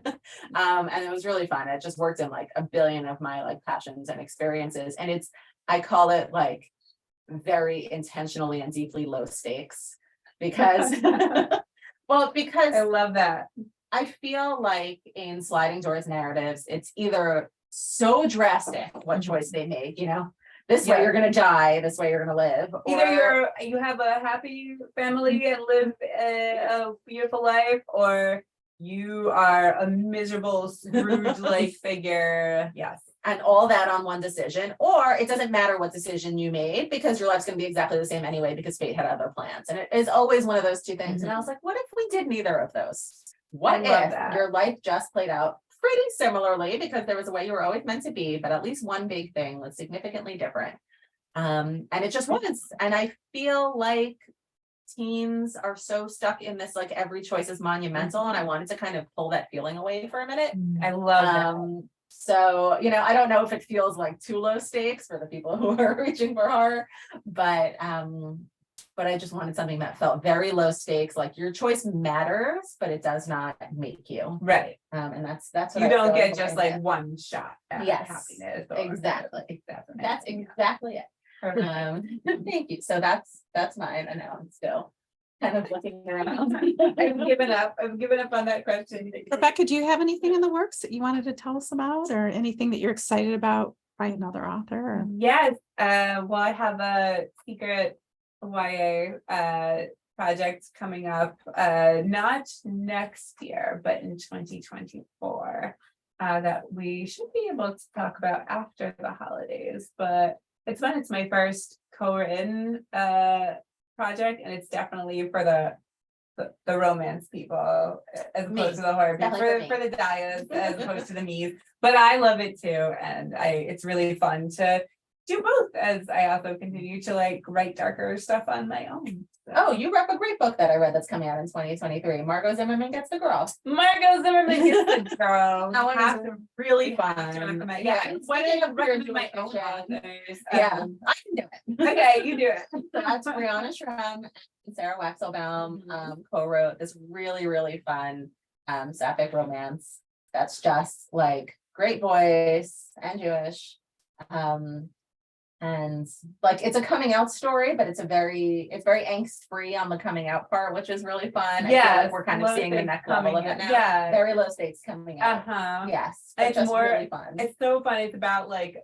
it was really fun. It just worked in like a billion of my like passions and experiences. And I call it like very intentionally and deeply low stakes because because I love that. I feel like in sliding doors narratives, it's either so drastic what choice they make, this way Yeah. you're gonna die, this way you're gonna live. Either you have a happy family and live a beautiful life, or you are a miserable Scrooge-like figure. Yes. and all that on one decision, or it doesn't matter what decision you made because your life's gonna be exactly the same anyway because fate had other plans. And it is always one of those two things. And I was like, what if we did neither of those? what love if that. your life just played out pretty similarly because there was a way you were always meant to be, but at least one big thing was significantly different. And it just was. And I feel like teens are so stuck in this, like every choice is monumental, and I wanted to kind of pull that feeling away for a minute. I love that. So, you know, I don't know if it feels like too low stakes for the people who are reaching for horror, but I just wanted something that felt very low stakes, like your choice matters, but it does not make you. Right. And that's what You I don't feel get like just I like did. one shot at Yes, happiness. exactly. That's exactly it. Perfect. Thank you. So that's mine, and now I'm still kind of looking around. I've given up. I've given up on that question. Rebecca, do you have anything in the works that you wanted to tell us about, or anything that you're excited about by another author? Or- Yes, well, I have a secret YA project coming up, not next year, but in 2024. That we should be able to talk about after the holidays, but it's fun. It's my first co-written project, and it's definitely for the romance people as Me. opposed to the horror people, Definitely for for the Dahlias as opposed to the me's. But I love it too, and it's really fun to do both as I also continue to like write darker stuff on my own. So. Oh, you wrote a great book that I read that's coming out in 2023. Margot Zimmerman Gets the Girl. Margot Zimmerman Gets the Girl. That one Have is to really have fun. to recommend- Yeah, Yeah, it's why speaking don't of you weird recommend my own fiction, authors? yeah, I can do it. Okay, you do it. So that's Brianna Schramm and Sarah Waxelbaum co-wrote this really, really fun sapphic romance that's just like great voice and Jewish. And like it's a coming out story, but it's very angst free on the coming out part, which is really fun. I feel Yeah, like we're kind of seeing the next level of it now. Yeah. Very low stakes coming out. Uh-huh. Yes, but It's just more- really fun. It's so fun. It's about like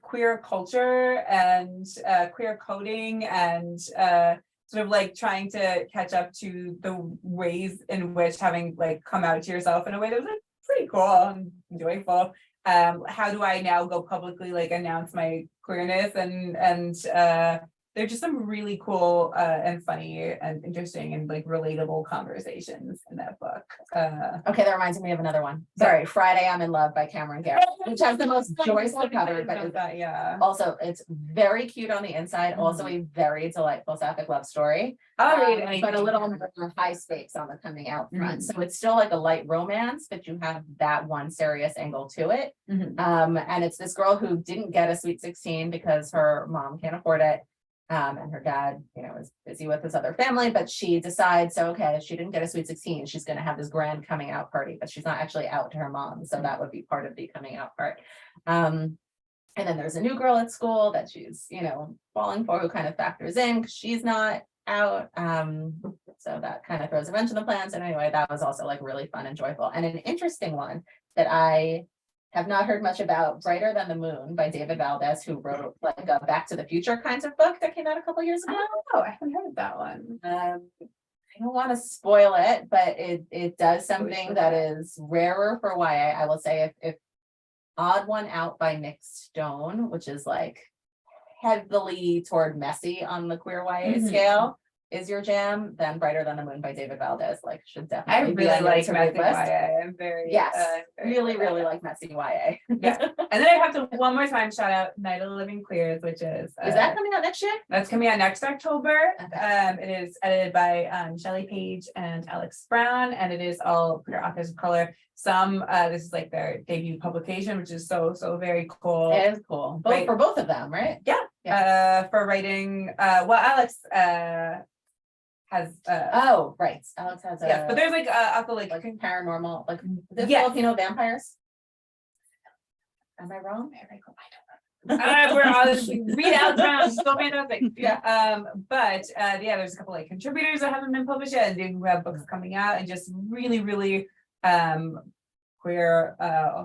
queer culture and queer coding and sort of like trying to catch up to the ways in which having like come out to yourself in a way that was like pretty cool and joyful. How do I now go publicly like announce my queerness and there's just some really cool and funny and interesting and like relatable conversations in that book. Okay, that reminds me of another one. Sorry, Friday I'm in Love by Cameron Garrett, which has the most joyful cover, but it's yeah. also it's very cute on the inside, also a very delightful sapphic love story. I'll read it. But a little more high stakes on the coming out front. So it's still like a light romance, but you have that one serious angle to it. And it's this girl who didn't get a sweet 16 because her mom can't afford it. And her dad, you know, is busy with his other family, but she decides, so okay, if she didn't get a sweet 16, she's going to have this grand coming out party, but she's not actually out to her mom. So that would be part of the coming out part. And then there's a new girl at school that she's, you know, falling for, who kind of factors in because she's not out. So that kind of throws a wrench in the plans. And anyway, that was also like really fun and joyful. And an interesting one that I have not heard much about, Brighter Than the Moon by David Valdez, who wrote like a Back to the Future kinds of book that came out a couple years ago. Oh, I haven't heard of that one. I don't want to spoil it, but it does something that is rarer for YA. I will say if Odd One Out by Nick Stone, which is like heavily toward messy on the queer YA scale, is your jam, then Brighter Than the Moon by David Valdez should I definitely be really on your like to read messy list. YA. I'm very Really like messy YA. Yeah. And then I have to one more time shout out Night of the Living Queers, which is that coming out next year? that's coming out next October. Okay. It is edited by Shelley Page and Alex Brown, and it is all queer authors of color. Some this is like their debut publication, which is so very cool. It is cool. Right. For both of them, right? For writing Alex has Oh, right. Alex has a yeah, but there's like also like paranormal, like the Yes. Filipino vampires. Am I wrong? we're all read out round, so fantastic. Yeah. But yeah, there's a couple like contributors that haven't been published yet, and who have books coming out, and just really queer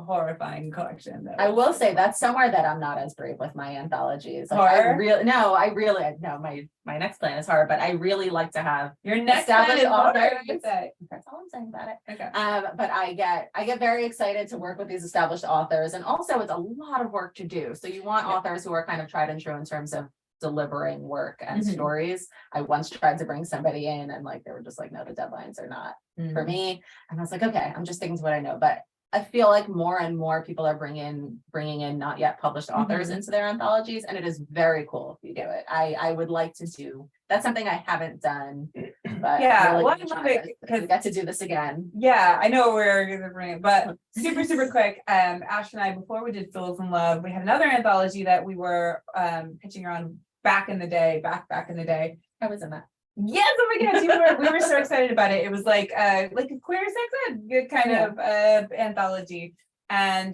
horrifying collection. I will say that's somewhere that I'm not as brave with my anthologies. Like, Horror? My next plan is horror, but I really like to have Your next established authors. author. That's all I'm saying about it. Okay. But I get very excited to work with these established authors, and also it's a lot of work to do. So you want authors who are kind of tried and true in terms of delivering work and Mhm. stories. I once tried to bring somebody in and like, they were just like, no, the deadlines are not for me. And I was like, okay, I'm just sticking to what I know, but I feel like more and more people are bringing in not yet published authors into their anthologies, and it is very cool if you do it. I would like to do, that's something I haven't done, but Yeah, really well, I gonna love try it this. because- We got to do this again. Yeah, I know we're gonna bring it, but super quick. Ash and I, before we did Souls in Love, we had another anthology that we were pitching around back in the day, back in the day. I was in that. Yes, oh my gosh, we were so excited about it. It was like a queer sex ed good kind of anthology. And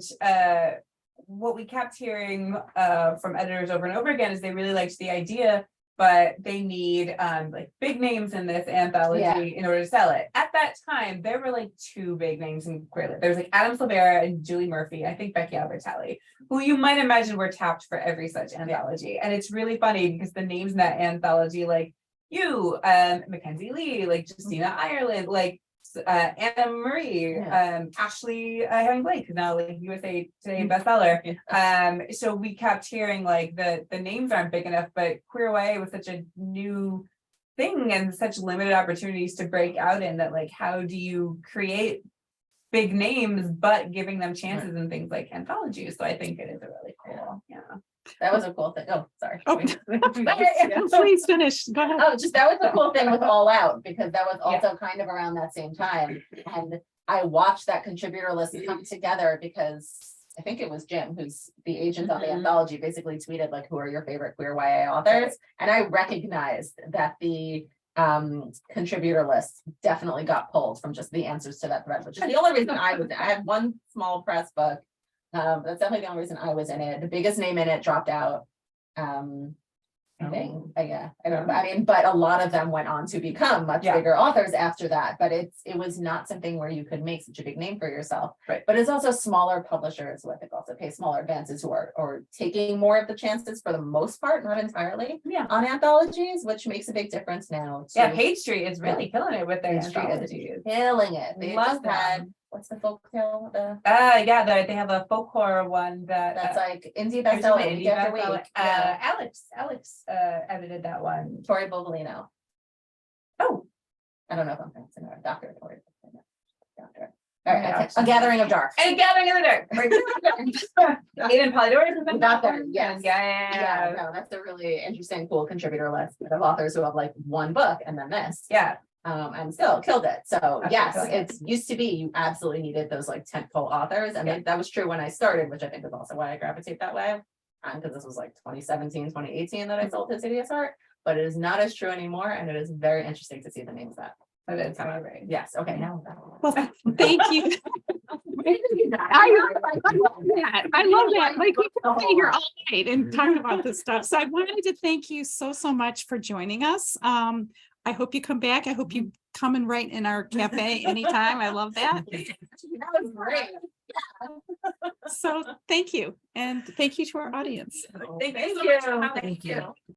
what we kept hearing from editors over and over again is they really liked the idea, but they need like big names in this anthology in order to sell it. At that time, there were like 2 big names in queer lit. There was like Adam Silvera and Julie Murphy, I think Becky Albertelli, who you might imagine were tapped for every such anthology. And it's really funny because the names in that anthology, like you, Mackenzie Lee, like Justina Ireland, like Anna Marie, Ashley Herring Blake, now like USA Today bestseller. So we kept hearing like the names aren't big enough, but Queer YA was such a new thing and such limited opportunities to break out in that, like, how do you create big names but giving them chances and things like anthologies? So I think it is a really cool, That was a cool thing. Oh, sorry. Oh. Please finish. Go ahead. Oh, just that was the cool thing with All Out, because that was also kind of around that same time. And I watched that contributor list come together because I think it was Jim, who's the agent on the anthology, basically tweeted like, who are your favorite queer YA authors? And I recognized that the contributor list definitely got pulled from just the answers to that thread, which is the only reason I had one small press book. That's definitely the only reason I was in it. The biggest name in it dropped out. I think, I don't know. I mean, but a lot of them went on to become much bigger authors after that. But it was not something where you could make such a big name for yourself. Right. But it's also smaller publishers who I think also pay smaller advances who are taking more of the chances for the most part, not entirely, on anthologies, which makes a big difference now. Yeah, Page Street is really killing it with their Page Street is anthologies. killing it. They Love just had, them. what's the folktale? They have a folk horror one That's like indie there's an bestseller indie week after bestseller. week. Yeah. Alex edited that one. Tori Bovolino. Oh, I don't know if I'm pronouncing it right. Dr. Tori. Doctor. All right, A Gathering of Dark. and Gathering in the Dark. Aiden Polydorus has been Got that there, one. yes. Yeah. No, that's a really interesting, cool contributor list of authors who have like one book and then this. Yeah. And still killed it. So yes, Absolutely. it's used to be you absolutely needed those like tentpole authors. And that was true when I started, which I think is also why I gravitate that way. Because this was like 2017, 2018 that I sold His Hideous Heart, but it is not as true anymore. And it is very interesting to see the names that. That is right. Yes. Okay. Now. Well, thank you. I love that. Like, we could stay here all night and talk about this stuff. So I wanted to thank you so much for joining us. I hope you come back. I hope you come and write in our cafe anytime. I love that. That was great. So thank you. And thank you to our audience. Thank you. Thank you.